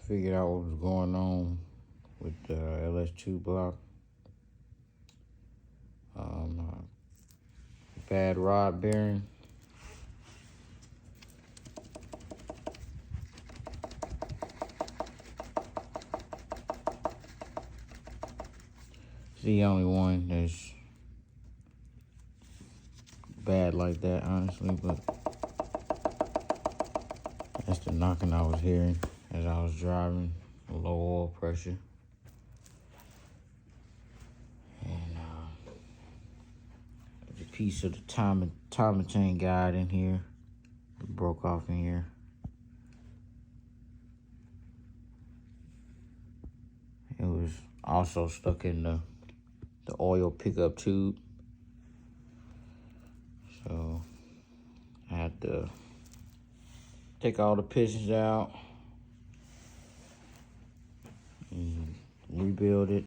figured out what was going on with the ls2 block. Bad rod bearing. It's the only one that's bad like that, honestly, but that's the knocking I was hearing as I was driving, low oil pressure. And there's a piece of the timing chain guide in here. It broke off in here. It was also stuck in the oil pickup tube. So I had to take all the pistons out and rebuild it.